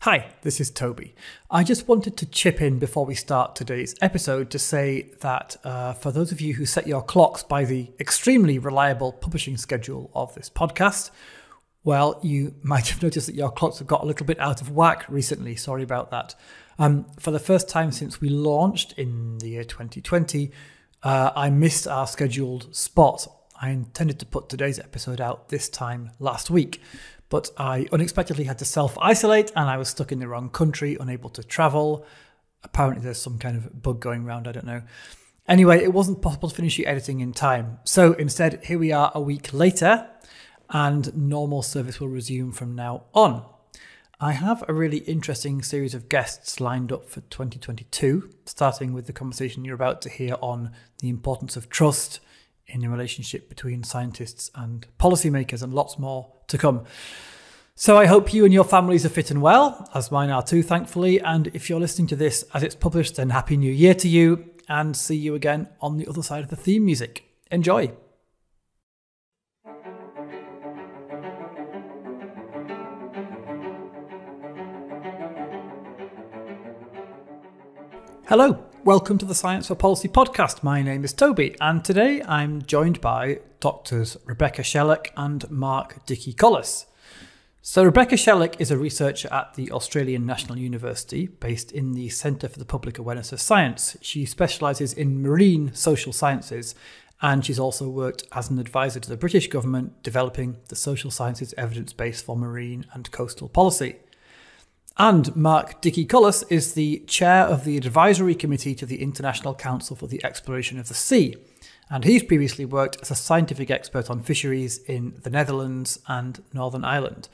Hi, this is Toby. I just wanted to chip in before we start today's episode to say that for those of you who set your clocks by the extremely reliable publishing schedule of this podcast, well, you might have noticed that your clocks have got a little bit out of whack recently. Sorry about that. For the first time since we launched in the year 2020, I missed our scheduled spot. I intended to put today's episode out this time last week, but I unexpectedly had to self-isolate and I was stuck in the wrong country, unable to travel. Apparently there's some kind of bug going around, I don't know. Anyway, it wasn't possible to finish the editing in time. So instead, here we are a week later, and normal service will resume from now on. I have a really interesting series of guests lined up for 2022, starting with the conversation you're about to hear on the importance of trust in the relationship between scientists and policymakers, and lots more to come. So I hope you and your families are fit and well, as mine are too, thankfully. And if you're listening to this as it's published, then Happy New Year to you, and see you again on the other side of the theme music. Enjoy. Hello, welcome to the Science for Policy podcast. My name is Toby, and today I'm joined by Doctors Rebecca Shellock and Mark Dickey-Collas. So Rebecca Shellock is a researcher at the Australian National University, based in the Centre for the Public Awareness of Science. She specialises in marine social sciences, and she's also worked as an advisor to the British government, developing the social sciences evidence base for marine and coastal policy. And Mark Dickey-Collas is the chair of the advisory committee to the International Council for the Exploration of the Sea. And he's previously worked as a scientific expert on fisheries in the Netherlands and Northern Ireland.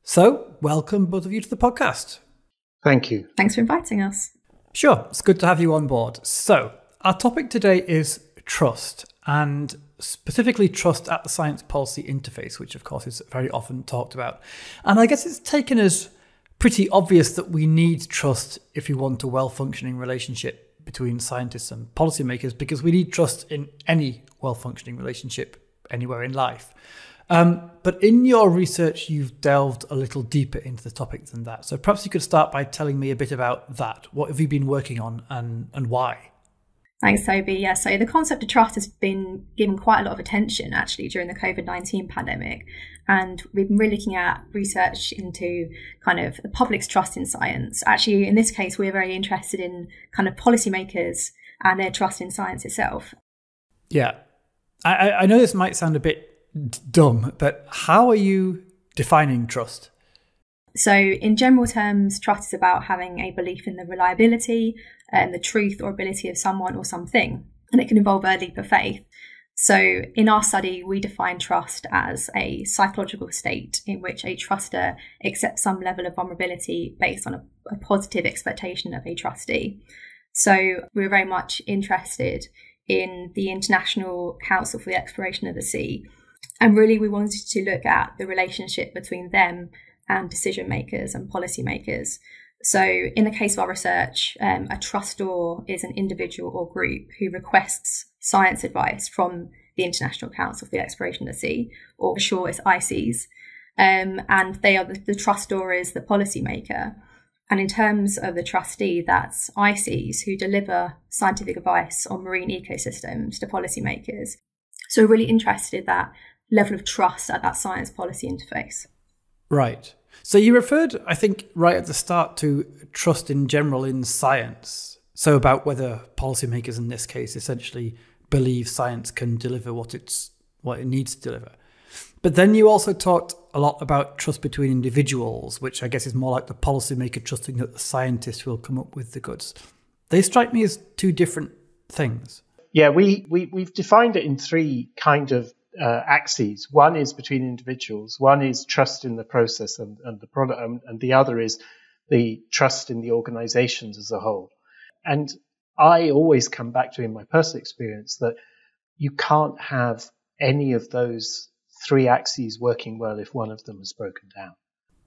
So, welcome both of you to the podcast. Thank you. Thanks for inviting us. Sure, it's good to have you on board. So, our topic today is trust, and specifically trust at the science policy interface, which of course is very often talked about. And I guess it's taken as pretty obvious that we need trust if we want a well-functioning relationship between scientists and policymakers, because we need trust in any well-functioning relationship anywhere in life. But in your research, you've delved a little deeper into the topic than that. So perhaps you could start by telling me a bit about that. What have you been working on and why? Thanks, Toby. Yeah, so the concept of trust has been given quite a lot of attention, actually, during the COVID-19 pandemic. And we've been really looking at research into kind of the public's trust in science. Actually, in this case, we're very interested in kind of policymakers and their trust in science itself. Yeah, I know this might sound a bit dumb, but how are you defining trust? So in general terms, trust is about having a belief in the reliability and the truth or ability of someone or something, and it can involve a leap of faith. So in our study, we define trust as a psychological state in which a truster accepts some level of vulnerability based on a positive expectation of a trustee. So we're very much interested in the International Council for the Exploration of the Sea. And really, we wanted to look at the relationship between them and decision makers and policy makers. So in the case of our research, a trustor is an individual or group who requests science advice from the International Council for the Exploration of the Sea, or for short, it's ICES. And they are the trustor is the policy maker. And in terms of the trustee, that's ICES, who deliver scientific advice on marine ecosystems to policymakers. So we're really interested in that level of trust at that science policy interface. Right. So you referred, I think, right at the start to trust in general in science. So about whether policymakers in this case essentially believe science can deliver what it needs to deliver. But then you also talked a lot about trust between individuals, which I guess is more like the policymaker trusting that the scientist will come up with the goods. They strike me as two different things. Yeah, we've defined it in three kind of axes. One is between individuals, one is trust in the process and the product, and the other is the trust in the organizations as a whole. And I always come back to, in my personal experience, that you can't have any of those three axes working well if one of them is broken down.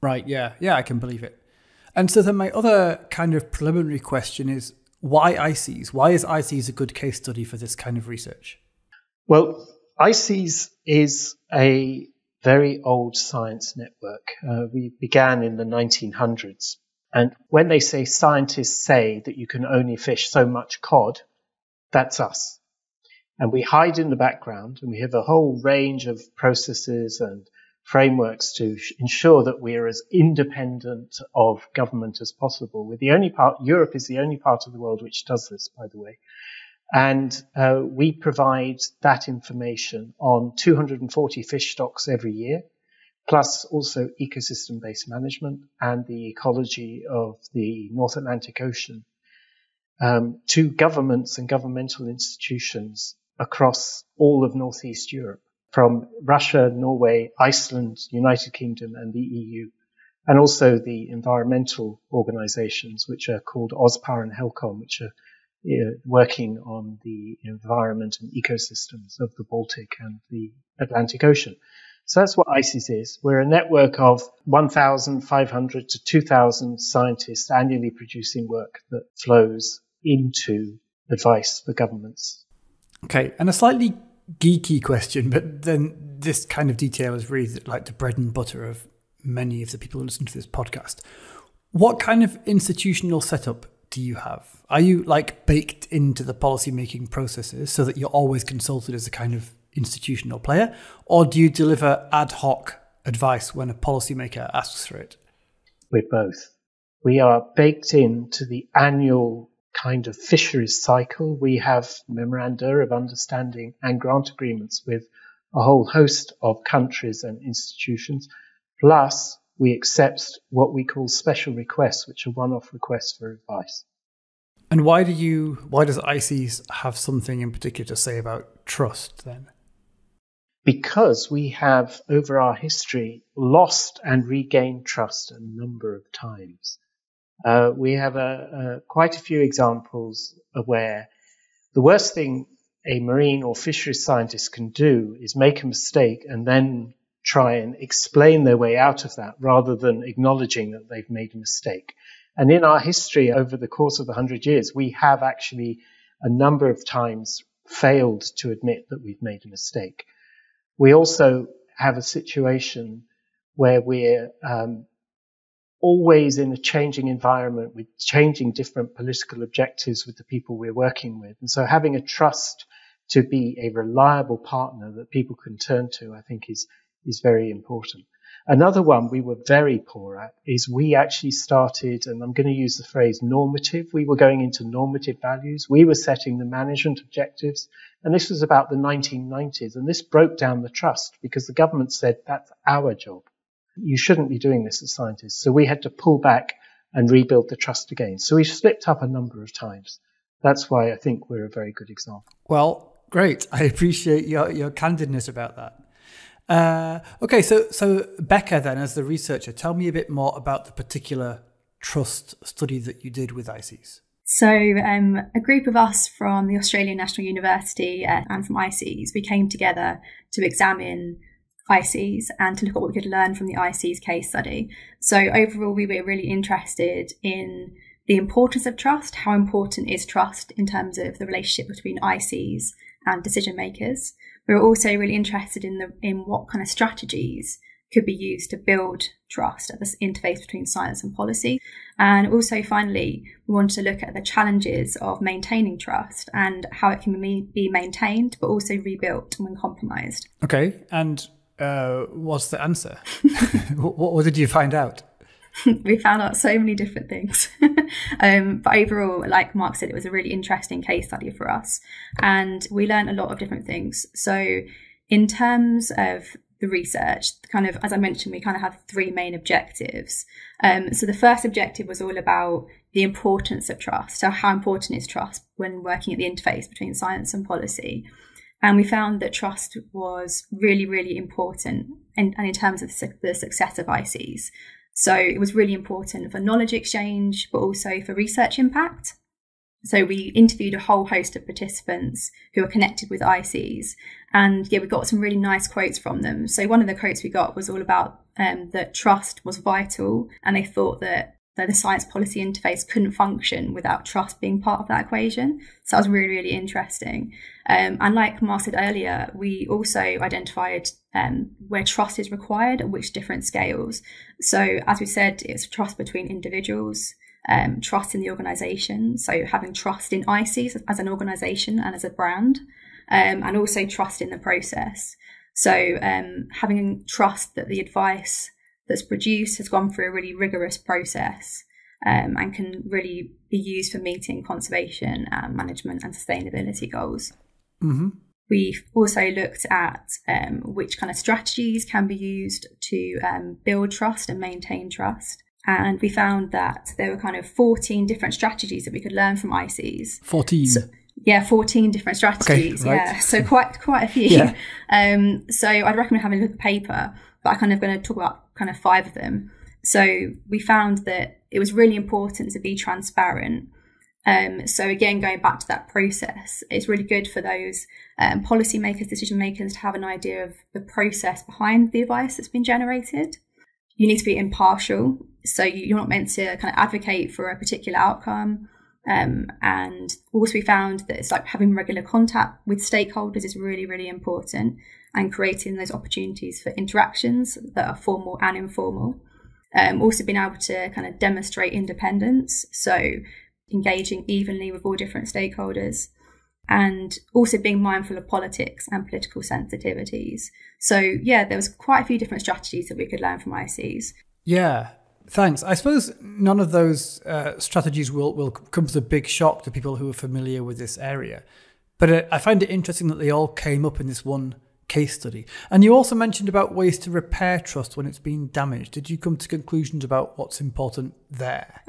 Right, yeah, I can believe it. And so then my other kind of preliminary question is, why ICES? Why is ICES a good case study for this kind of research? Well, ICES is a very old science network. We began in the 1900s And when they say scientists say that you can only fish so much cod, that's us. And we hide in the background, and we have a whole range of processes and frameworks to ensure that we are as independent of government as possible. Europe is the only part of the world which does this, by the way. And we provide that information on 240 fish stocks every year, plus also ecosystem-based management and the ecology of the North Atlantic Ocean, to governments and governmental institutions across all of Northeast Europe, from Russia, Norway, Iceland, United Kingdom, and the EU, and also the environmental organizations, which are called OSPAR and HELCOM, which are working on the environment and ecosystems of the Baltic and the Atlantic Ocean. So that's what ICES is. We're a network of 1,500 to 2,000 scientists annually producing work that flows into advice for governments. Okay, and a slightly geeky question, but then this kind of detail is really like the bread and butter of many of the people who listen to this podcast. What kind of institutional setup do you have? Are you like baked into the policy-making processes so that you're always consulted as a kind of institutional player, or do you deliver ad hoc advice when a policymaker asks for it? We're both. We are baked into the annual kind of fisheries cycle. We have memoranda of understanding and grant agreements with a whole host of countries and institutions. Plus, we accept what we call special requests, which are one-off requests for advice. And why does ICES have something in particular to say about trust then? Because we have, over our history, lost and regained trust a number of times. We have quite a few examples of where the worst thing a marine or fisheries scientist can do is make a mistake and then try and explain their way out of that rather than acknowledging that they've made a mistake. And in our history over the course of 100 years, we have actually a number of times failed to admit that we've made a mistake. We also have a situation where we're always in a changing environment with changing different political objectives with the people we're working with. And so having a trust to be a reliable partner that people can turn to, I think is very important. Another one we were very poor at is we actually started, and I'm going to use the phrase normative. We were going into normative values. We were setting the management objectives. And this was about the 1990s. And this broke down the trust because the government said, that's our job. You shouldn't be doing this as scientists. So we had to pull back and rebuild the trust again. So we've slipped up a number of times. That's why I think we're a very good example. Well, great. I appreciate your candidness about that. Okay, so Becca then, as the researcher, tell me a bit more about the particular trust study that you did with ICES. So a group of us from the Australian National University and from ICES, we came together to examine ICES and to look at what we could learn from the ICES case study. So overall, we were really interested in the importance of trust. How important is trust in terms of the relationship between ICES and decision makers? We were also really interested in what kind of strategies could be used to build trust at this interface between science and policy. And also, finally, we wanted to look at the challenges of maintaining trust and how it can be maintained, but also rebuilt when compromised. Okay, and what's the answer? What did you find out? We found out so many different things. But overall, like Mark said, it was a really interesting case study for us. And we learned a lot of different things. So in terms of the research, kind of, as I mentioned, we kind of have three main objectives. So the first objective was all about the importance of trust. So how important is trust when working at the interface between science and policy? And we found that trust was really, really important and in terms of the success of ICES. So it was really important for knowledge exchange, but also for research impact. So we interviewed a whole host of participants who were connected with ICES. And yeah, we got some really nice quotes from them. So one of the quotes we got was all about that trust was vital. And they thought that that the science policy interface couldn't function without trust being part of that equation. So that was really, really interesting. And like Mark said earlier, we also identified where trust is required at which different scales. So as we said, it's trust between individuals, trust in the organisation, so having trust in ICES as an organisation and as a brand, and also trust in the process. So having trust that the advice that's produced has gone through a really rigorous process and can really be used for meeting conservation, management and sustainability goals. Mm-hmm. We've also looked at which kind of strategies can be used to build trust and maintain trust. And we found that there were kind of 14 different strategies that we could learn from ICES. 14? So, yeah, 14 different strategies. Okay, right. Yeah, so quite a few. Yeah. So I'd recommend having a look at the paper, but I'm kind of going to talk about kind of 5 of them. So we found that it was really important to be transparent. So again, going back to that process, it's really good for those policymakers, decision makers to have an idea of the process behind the advice that's been generated. You need to be impartial. So you're not meant to kind of advocate for a particular outcome. And also we found that it's like having regular contact with stakeholders is really, really important, and creating those opportunities for interactions that are formal and informal. Also being able to kind of demonstrate independence. So engaging evenly with all different stakeholders, and also being mindful of politics and political sensitivities. So yeah, there was quite a few different strategies that we could learn from ICES. Yeah, thanks. I suppose none of those strategies will come as a big shock to people who are familiar with this area. But I find it interesting that they all came up in this one case study. And you also mentioned about ways to repair trust when it's been damaged. Did you come to conclusions about what's important there?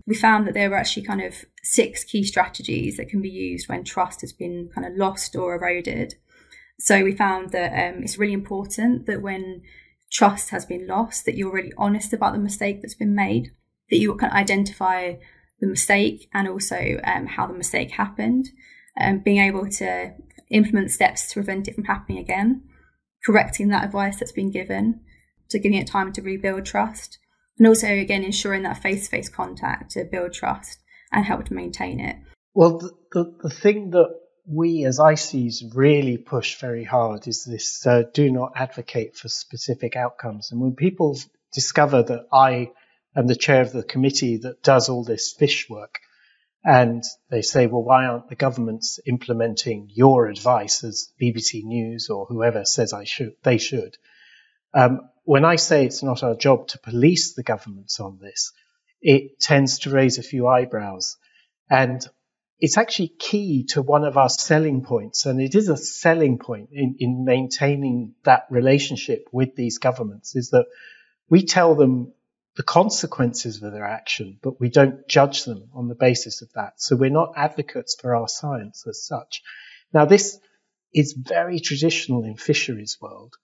We found that there were actually kind of 6 key strategies that can be used when trust has been kind of lost or eroded. So we found that it's really important that when trust has been lost, that you're really honest about the mistake that's been made, that you can identify the mistake and also how the mistake happened, being able to implement steps to prevent it from happening again, correcting that advice that's been given, so giving it time to rebuild trust, and also, again, ensuring that face-to-face contact to build trust and help to maintain it. Well, the thing that we as ICES really push very hard is this do not advocate for specific outcomes. And when people discover that I am the chair of the committee that does all this fish work, and they say, well, why aren't the governments implementing your advice as BBC News or whoever says they should? When I say it's not our job to police the governments on this, it tends to raise a few eyebrows. And it's actually key to one of our selling points, and it is a selling point in maintaining that relationship with these governments, is that we tell them the consequences of their action, but we don't judge them on the basis of that. So we're not advocates for our science as such. Now, this is very traditional in fisheries world.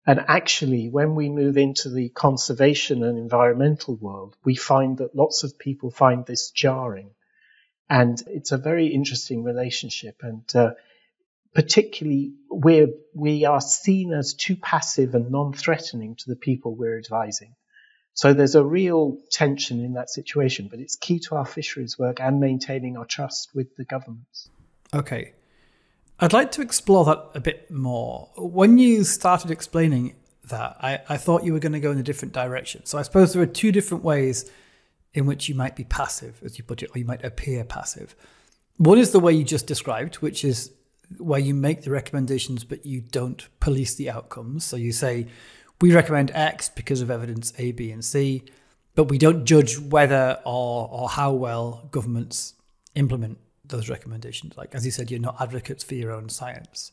And actually, when we move into the conservation and environmental world, we find that lots of people find this jarring. And it's a very interesting relationship. And particularly, we are seen as too passive and non-threatening to the people we're advising. So there's a real tension in that situation, but it's key to our fisheries work and maintaining our trust with the governments. Okay. I'd like to explore that a bit more. When you started explaining that, I thought you were going to go in a different direction. So I suppose there are 2 different ways in which you might be passive, as you put it, or you might appear passive. One is the way you just described, which is where you make the recommendations, but you don't police the outcomes. So you say, we recommend X because of evidence A, B, and C, but we don't judge whether or how well governments implement those recommendations. Like, as you said, you're not advocates for your own science.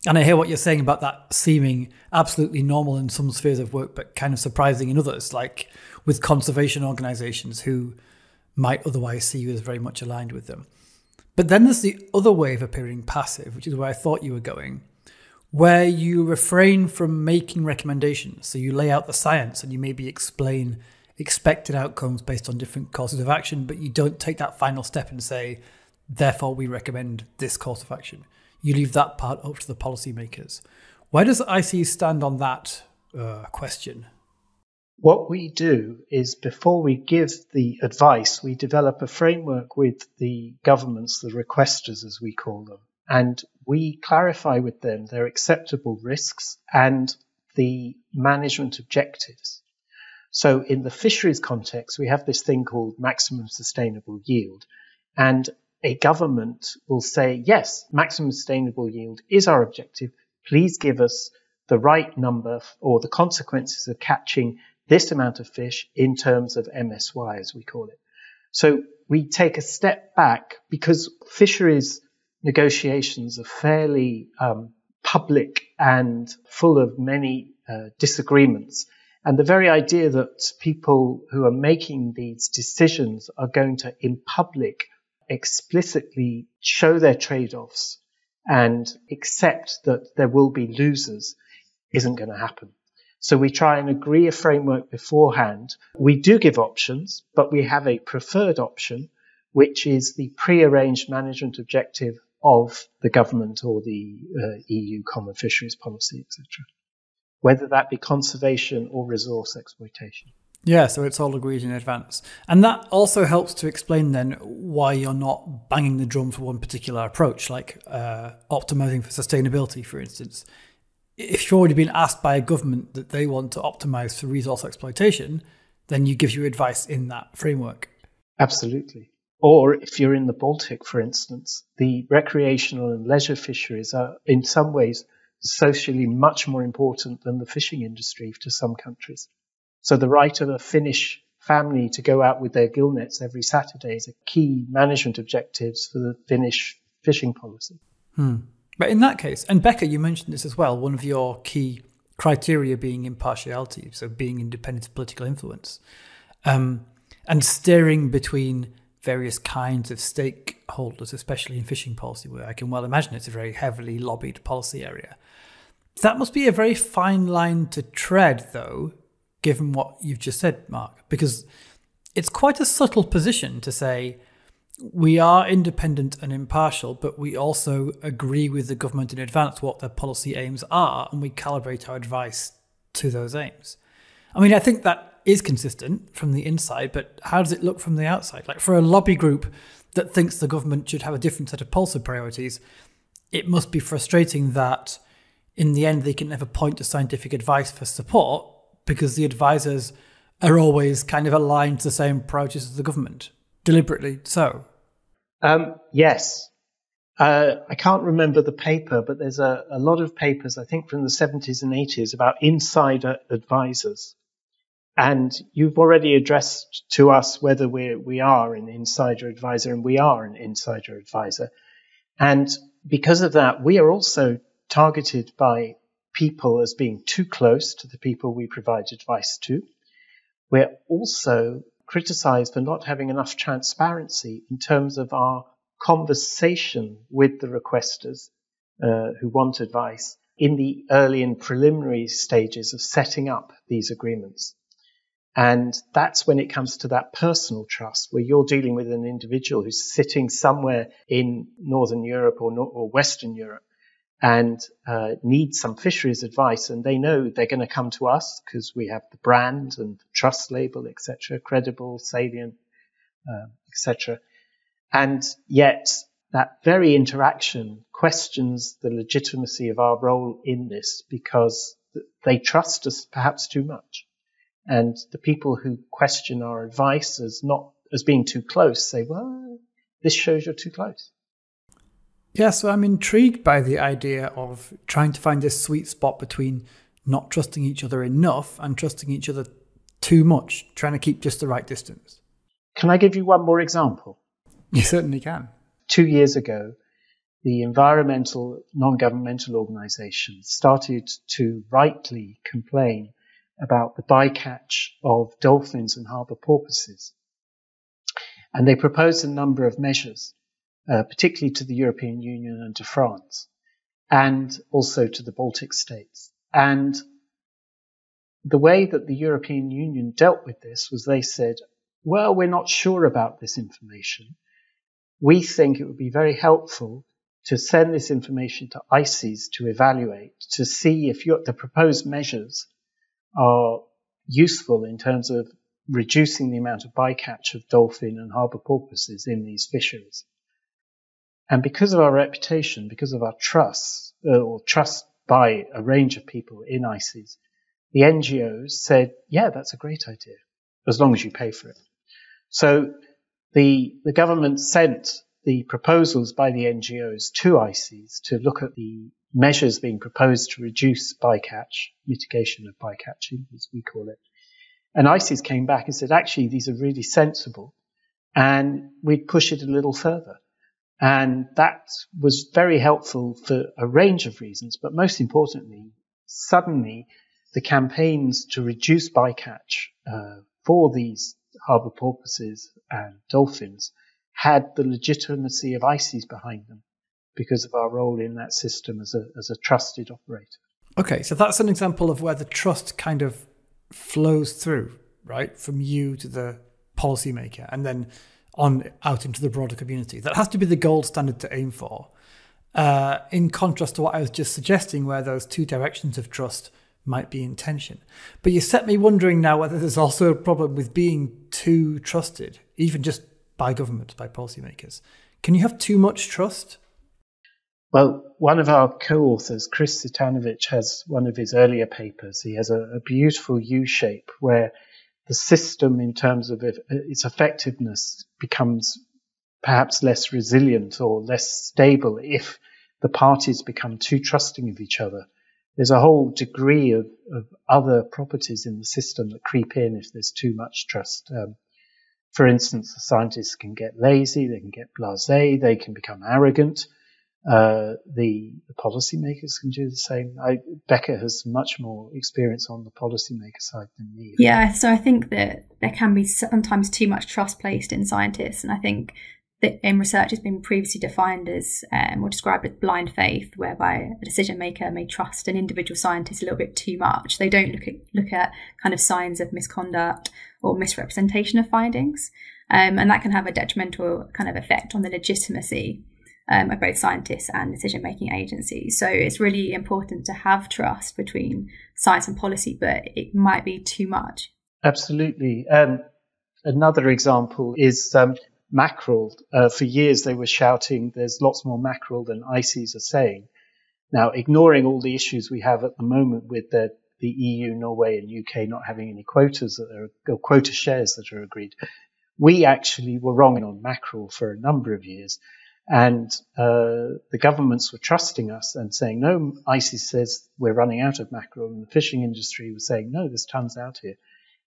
And I hear what you're saying about that seeming absolutely normal in some spheres of work, but kind of surprising in others, like with conservation organizations who might otherwise see you as very much aligned with them. But then there's the other way of appearing passive, which is where I thought you were going, where you refrain from making recommendations. So you lay out the science and you maybe explain expected outcomes based on different courses of action, but you don't take that final step and say, therefore we recommend this course of action. You leave that part up to the policymakers. Where does ICES stand on that question? What we do is before we give the advice, we develop a framework with the governments, the requesters as we call them, and we clarify with them their acceptable risks and the management objectives. So in the fisheries context, we have this thing called maximum sustainable yield, and a government will say, yes, maximum sustainable yield is our objective. Please give us the right number or the consequences of catching this amount of fish in terms of MSY, as we call it. So we take a step back because fisheries negotiations are fairly public and full of many disagreements. And the very idea that people who are making these decisions are going to, in public, explicitly show their trade-offs and accept that there will be losers isn't going to happen. So we try and agree a framework beforehand. We do give options, but we have a preferred option, which is the pre-arranged management objective of the government or the EU Common Fisheries Policy, etc., whether that be conservation or resource exploitation. Yeah, so it's all agreed in advance. And that also helps to explain then why you're not banging the drum for one particular approach, like optimizing for sustainability, for instance. If you've already been asked by a government that they want to optimize for resource exploitation, then you give your advice in that framework. Absolutely. Or if you're in the Baltic, for instance, the recreational and leisure fisheries are in some ways socially much more important than the fishing industry to some countries. So the right of a Finnish family to go out with their gill nets every Saturday is a key management objectives for the Finnish fishing policy. But in that case, and Becca, you mentioned this as well, one of your key criteria being impartiality, so being independent of political influence, and steering between various kinds of stakeholders, especially in fishing policy, where I can well imagine it's a very heavily lobbied policy area. That must be a very fine line to tread, though, given what you've just said, Mark, because it's quite a subtle position to say, we are independent and impartial, but we also agree with the government in advance what their policy aims are, and we calibrate our advice to those aims. I mean, I think that is consistent from the inside, but how does it look from the outside? Like for a lobby group that thinks the government should have a different set of policy priorities, it must be frustrating that in the end they can never point to scientific advice for support because the advisors are always kind of aligned to the same priorities as the government. Deliberately so. Yes. I can't remember the paper, but there's a lot of papers, I think from the 70s and 80s, about insider advisors. And you've already addressed to us whether we are an insider advisor, and we are an insider advisor. And because of that, we are also targeted by people as being too close to the people we provide advice to. We're also criticized for not having enough transparency in terms of our conversation with the requesters who want advice in the early and preliminary stages of setting up these agreements. And that's when it comes to that personal trust, where you're dealing with an individual who's sitting somewhere in Northern Europe or Western Europe and needs some fisheries advice, and they know they're going to come to us because we have the brand and the trust label, etc., credible, salient, etc. And yet that very interaction questions the legitimacy of our role in this because they trust us perhaps too much. And the people who question our advice as being too close say, well, this shows you're too close. Yeah, so I'm intrigued by the idea of trying to find this sweet spot between not trusting each other enough and trusting each other too much, trying to keep just the right distance. Can I give you one more example? You certainly can. 2 years ago, the environmental non-governmental organizations started to rightly complain about the bycatch of dolphins and harbour porpoises. And they proposed a number of measures, particularly to the European Union and to France, and also to the Baltic states. And the way that the European Union dealt with this was they said, well, we're not sure about this information. We think it would be very helpful to send this information to ICES to evaluate, to see if the proposed measures are useful in terms of reducing the amount of bycatch of dolphin and harbour porpoises in these fisheries. And because of our reputation, because of our trust, or trust by a range of people in ICES, the NGOs said, yeah, that's a great idea, as long as you pay for it. So the government sent the proposals by the NGOs to ICES to look at the measures being proposed to reduce bycatch, mitigation of bycatching, as we call it. And ICES came back and said, actually, these are really sensible, and we'd push it a little further. And that was very helpful for a range of reasons, but most importantly, suddenly the campaigns to reduce bycatch for these harbour porpoises and dolphins had the legitimacy of ICES behind them because of our role in that system as a trusted operator. Okay, so that's an example of where the trust kind of flows through, right, from you to the policymaker and then on out into the broader community. That has to be the gold standard to aim for, in contrast to what I was just suggesting, where those two directions of trust might be in tension. But you set me wondering now whether there's also a problem with being too trusted, even just by governments, by policymakers. Can you have too much trust? Well, one of our co-authors, Chris Sitanovich, has one of his earlier papers. He has a beautiful U-shape where the system, in terms of its effectiveness, becomes perhaps less resilient or less stable if the parties become too trusting of each other. There's a whole degree of other properties in the system that creep in if there's too much trust. For instance, the scientists can get lazy, they can get blasé, they can become arrogant. The policymakers can do the same. Becca has much more experience on the policymaker side than me. Yeah, so I think that there can be sometimes too much trust placed in scientists, and I think that in research has been previously defined as or described as blind faith, whereby a decision maker may trust an individual scientist a little bit too much. They don't look at kind of signs of misconduct or misrepresentation of findings, and that can have a detrimental kind of effect on the legitimacy of both scientists and decision-making agencies. So it's really important to have trust between science and policy, but it might be too much. Absolutely. Another example is mackerel. For years they were shouting, there's lots more mackerel than ICES are saying. Now, ignoring all the issues we have at the moment with the EU, Norway and UK not having any quotas or quota shares that are agreed, we actually were wrong on mackerel for a number of years. And the governments were trusting us and saying, no, ICES says we're running out of mackerel. And the fishing industry was saying, no, there's tons out here.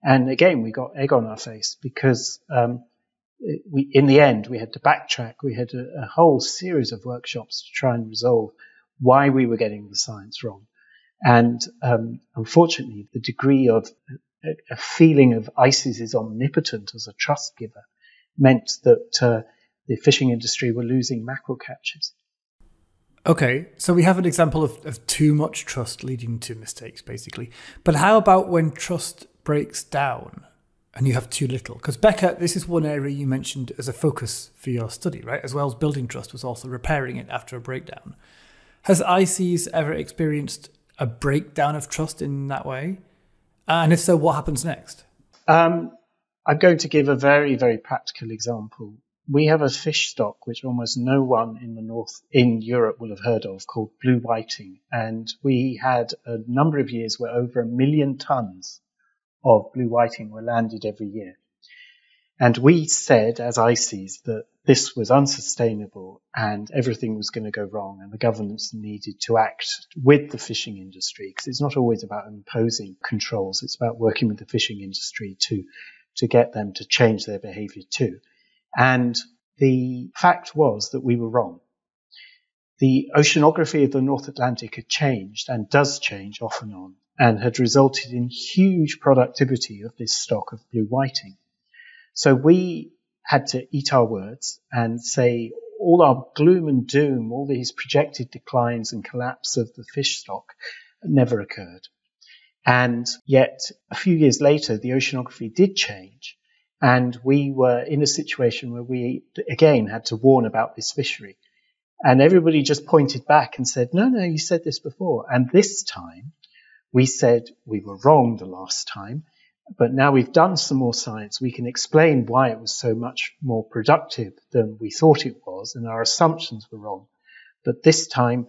And again, we got egg on our face because in the end, we had to backtrack. We had a whole series of workshops to try and resolve why we were getting the science wrong. And unfortunately, the degree of a feeling of ICES is omnipotent as a trust giver meant that the fishing industry were losing mackerel catches. Okay, so we have an example of too much trust leading to mistakes, basically. But how about when trust breaks down and you have too little? Because Becca, this is one area you mentioned as a focus for your study, right? As well as building trust was also repairing it after a breakdown. Has ICES ever experienced a breakdown of trust in that way? And if so, what happens next? I'm going to give a very, very practical example. We have a fish stock which almost no one in Europe will have heard of, called blue whiting. And we had a number of years where over 1 million tons of blue whiting were landed every year. And we said, as ICES, that this was unsustainable and everything was going to go wrong and the governments needed to act with the fishing industry, because it's not always about imposing controls. It's about working with the fishing industry to get them to change their behavior too. And the fact was that we were wrong. The oceanography of the North Atlantic had changed and does change off and on, and had resulted in huge productivity of this stock of blue whiting. So we had to eat our words and say all our gloom and doom, all these projected declines and collapse of the fish stock never occurred. And yet a few years later, the oceanography did change. And we were in a situation where we, again, had to warn about this fishery. And everybody just pointed back and said, no, you said this before. And this time, we said we were wrong the last time. But now we've done some more science, we can explain why it was so much more productive than we thought it was, and our assumptions were wrong. But this time,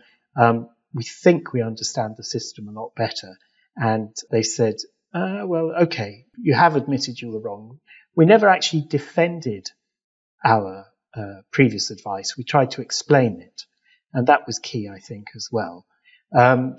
we think we understand the system a lot better. And they said, well, okay, you have admitted you were wrong. We never actually defended our previous advice. We tried to explain it. And that was key, I think, as well.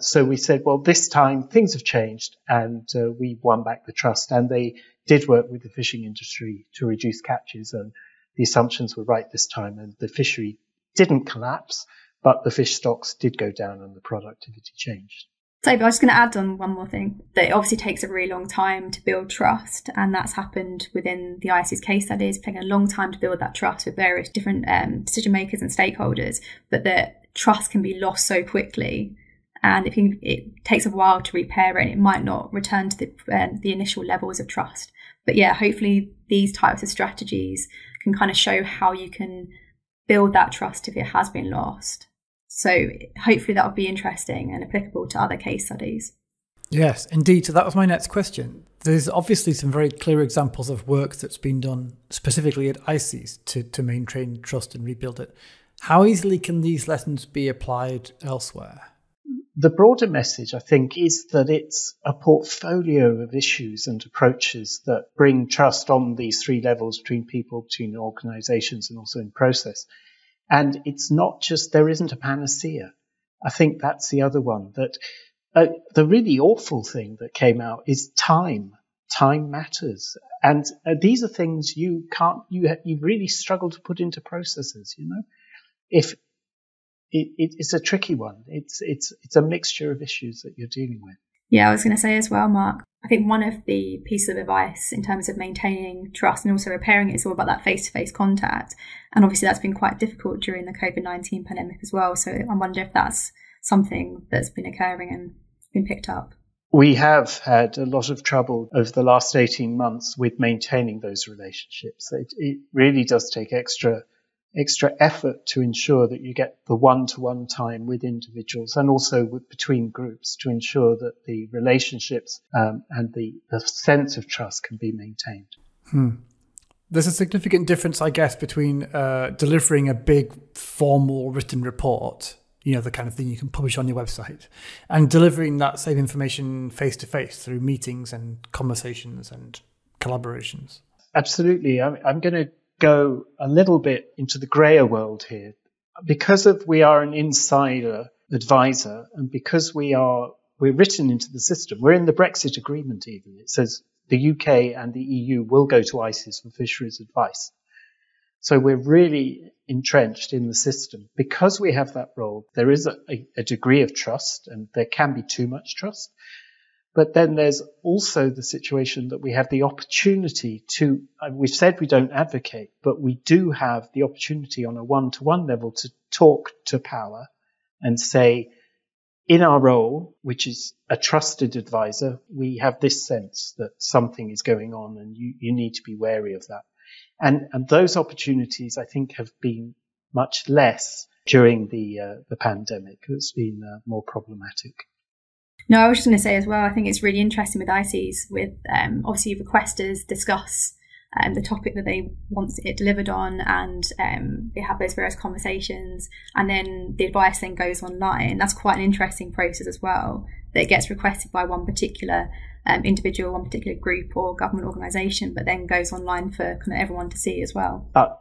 So we said, well, this time things have changed, and we won back the trust. And they did work with the fishing industry to reduce catches, and the assumptions were right this time, and the fishery didn't collapse, but the fish stocks did go down and the productivity changed. Toby, I was going to add on one more thing, that it obviously takes a really long time to build trust, and that's happened within the ICES case studies, taking a long time to build that trust with various different decision makers and stakeholders, but that trust can be lost so quickly. And it takes a while to repair it, and it might not return to the initial levels of trust. But yeah, hopefully these types of strategies can kind of show how you can build that trust if it has been lost. So hopefully that will be interesting and applicable to other case studies. Yes, indeed. So that was my next question. There's obviously some very clear examples of work that's been done specifically at ICES to maintain trust and rebuild it. How easily can these lessons be applied elsewhere? The broader message, I think, is that it's a portfolio of issues and approaches that bring trust on these three levels between people, between organizations, and also in process. And it's not just, there isn't a panacea. I think that's the other one, that the really awful thing that came out is time. Time matters. And these are things you really struggle to put into processes, you know. If it's a tricky one. It's a mixture of issues that you're dealing with. Yeah, I was going to say as well, Mark, I think one of the pieces of advice in terms of maintaining trust and also repairing it is all about that face-to-face contact. And obviously that's been quite difficult during the COVID-19 pandemic as well. So I wonder if that's something that's been occurring and been picked up. We have had a lot of trouble over the last 18 months with maintaining those relationships. It really does take extra effort to ensure that you get the one-to-one time with individuals and also between groups to ensure that the relationships and the sense of trust can be maintained. There's a significant difference, I guess, between delivering a big formal written report, you know, the kind of thing you can publish on your website, and delivering that same information face-to-face through meetings and conversations and collaborations. Absolutely. I'm going to go a little bit into the grayer world here. Because we are an insider advisor, and because we're written into the system, we're in the Brexit agreement even. It says the UK and the EU will go to ICES for fisheries advice. So we're really entrenched in the system. Because we have that role, there is a degree of trust, and there can be too much trust. But then there's also the situation that we have the opportunity to, we've said we don't advocate, but we do have the opportunity on a one-to-one level to talk to power and say, in our role, which is a trusted advisor, we have this sense that something is going on and you need to be wary of that. And those opportunities, I think, have been much less during the pandemic. It's been more problematic. No, I was just going to say as well, I think it's really interesting with ICES, with obviously requesters discuss the topic that they want it delivered on, and they have those various conversations, and then the advice then goes online. That's quite an interesting process as well, that it gets requested by one particular individual, one particular group or government organisation, but then goes online for kind of everyone to see as well. But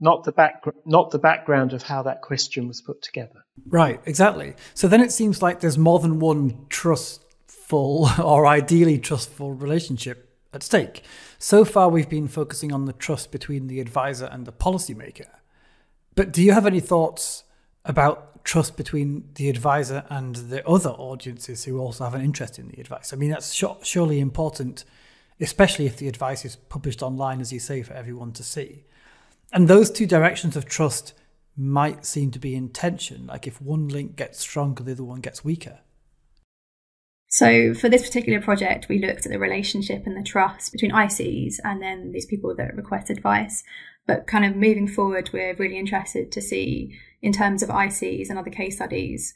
not the background of how that question was put together. Right, exactly. So then it seems like there's more than one trustful or ideally trustful relationship at stake. So far, we've been focusing on the trust between the advisor and the policymaker. But do you have any thoughts about trust between the advisor and the other audiences who also have an interest in the advice? I mean, that's surely important, especially if the advice is published online, as you say, for everyone to see. And those two directions of trust might seem to be in tension. Like if one link gets stronger, the other one gets weaker. So for this particular project, we looked at the relationship and the trust between ICES and then these people that request advice. But kind of moving forward, we're really interested to see, in terms of ICES and other case studies,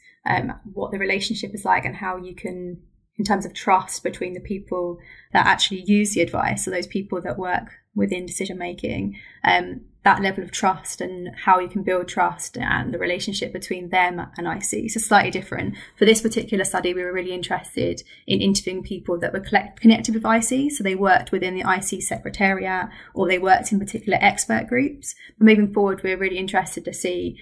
what the relationship is like and how you can in terms of trust between the people that actually use the advice, so those people that work within decision making, that level of trust and how you can build trust and the relationship between them and IC. So slightly different. For this particular study, we were really interested in interviewing people that were connected with IC. So they worked within the IC secretariat or they worked in particular expert groups. But moving forward, we're really interested to see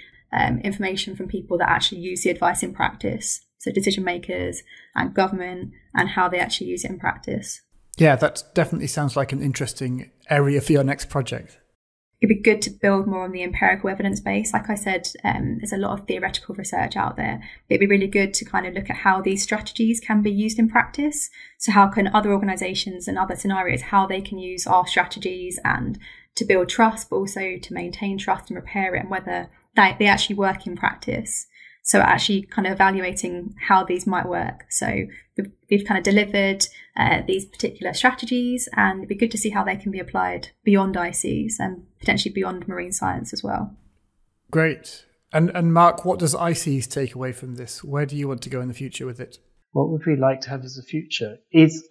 information from people that actually use the advice in practice. So decision makers and government and how they actually use it in practice. Yeah, that definitely sounds like an interesting area for your next project. It'd be good to build more on the empirical evidence base. Like I said, there's a lot of theoretical research out there. It'd be really good to kind of look at how these strategies can be used in practice. So how can other organisations and other scenarios, how they can use our strategies and to build trust, but also to maintain trust and repair it, and whether they actually work in practice. So actually kind of evaluating how these might work. So we've kind of delivered these particular strategies, and it'd be good to see how they can be applied beyond ICs and potentially beyond marine science as well. Great. And Mark, what does ICs take away from this? Where do you want to go in the future with it? What would we like to have as a future is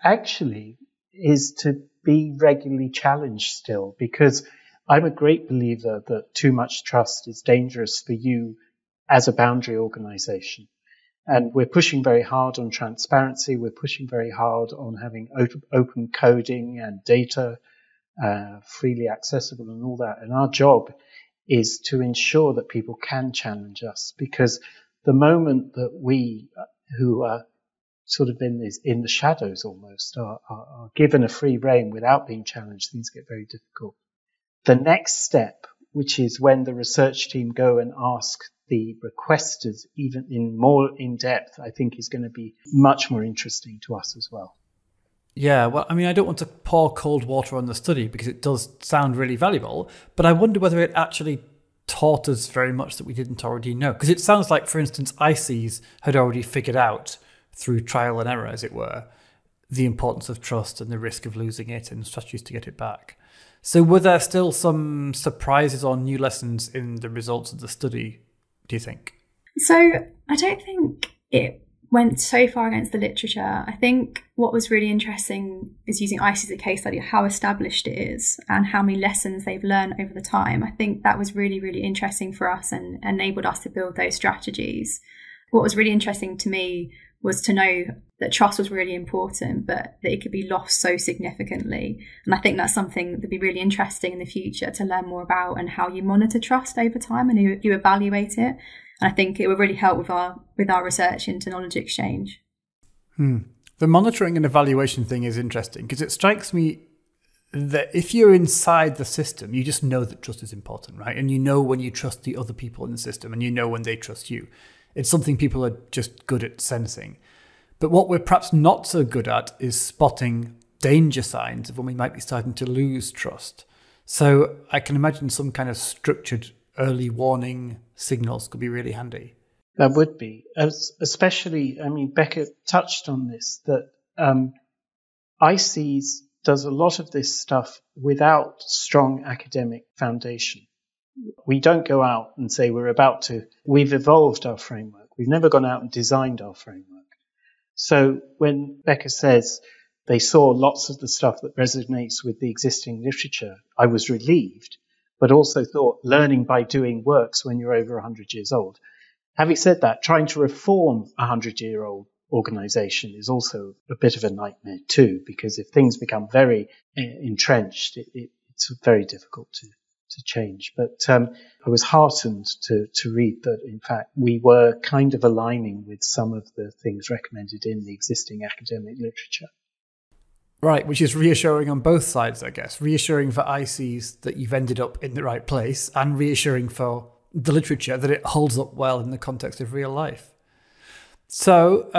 to be regularly challenged still, because I'm a great believer that too much trust is dangerous for you as a boundary organization. And we're pushing very hard on transparency. We're pushing very hard on having open coding and data freely accessible and all that. And our job is to ensure that people can challenge us, because the moment that we, who are sort of in the shadows almost, are given a free rein without being challenged, things get very difficult. The next step, which is when the research team go and ask the requesters even more in depth, I think is going to be much more interesting to us as well. Yeah, well, I mean, I don't want to pour cold water on the study because it does sound really valuable, but I wonder whether it actually taught us very much that we didn't already know. Because it sounds like, for instance, ICs had already figured out through trial and error, as it were, the importance of trust and the risk of losing it and strategies to get it back. So were there still some surprises or new lessons in the results of the study, do you think? So I don't think it went so far against the literature. I think what was really interesting is using ICE as a case study, how established it is and how many lessons they've learned over the time. I think that was really, really interesting for us and enabled us to build those strategies. What was really interesting to me was to know that trust was really important, but that it could be lost so significantly. And I think that's something that'd be really interesting in the future to learn more about, and how you monitor trust over time and you evaluate it. And I think it would really help with our research into knowledge exchange. The monitoring and evaluation thing is interesting, because it strikes me that if you're inside the system, you just know that trust is important, right? And you know when you trust the other people in the system, and you know when they trust you. It's something people are just good at sensing. But what we're perhaps not so good at is spotting danger signs of when we might be starting to lose trust. So I can imagine some kind of structured early warning signals could be really handy. That would be, especially, I mean, Becca touched on this, that ICES does a lot of this stuff without strong academic foundation. We don't go out and say we've evolved our framework. We've never gone out and designed our framework. So when Becca says they saw lots of the stuff that resonates with the existing literature, I was relieved, but also thought learning by doing works when you're over 100 years old. Having said that, trying to reform a 100-year-old organization is also a bit of a nightmare too, because if things become very entrenched, it's very difficult to change. But I was heartened to read that, in fact, we were kind of aligning with some of the things recommended in the existing academic literature. Right, which is reassuring on both sides, I guess. Reassuring for ICs that you've ended up in the right place, and reassuring for the literature that it holds up well in the context of real life. So,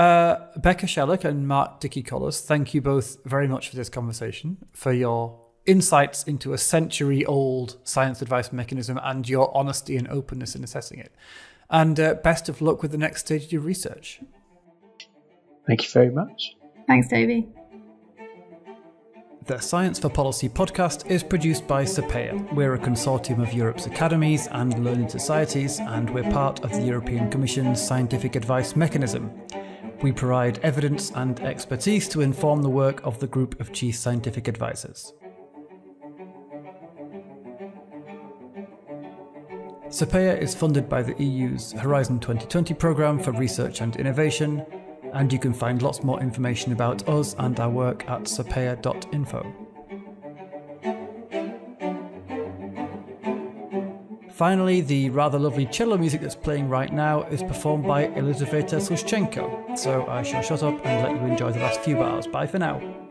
Becca Shellock and Mark Dickey-Collas, thank you both very much for this conversation, for your insights into a century-old science advice mechanism and your honesty and openness in assessing it. And best of luck with the next stage of your research. Thank you very much. Thanks, Toby. The Science for Policy podcast is produced by SAPEA. We're a consortium of Europe's academies and learning societies, and we're part of the European Commission's Scientific Advice Mechanism. We provide evidence and expertise to inform the work of the group of Chief Scientific Advisors. SAPEA is funded by the EU's Horizon 2020 programme for research and innovation, and you can find lots more information about us and our work at sapea.info. Finally, the rather lovely cello music that's playing right now is performed by Elizaveta Sushchenko, so I shall shut up and let you enjoy the last few bars. Bye for now.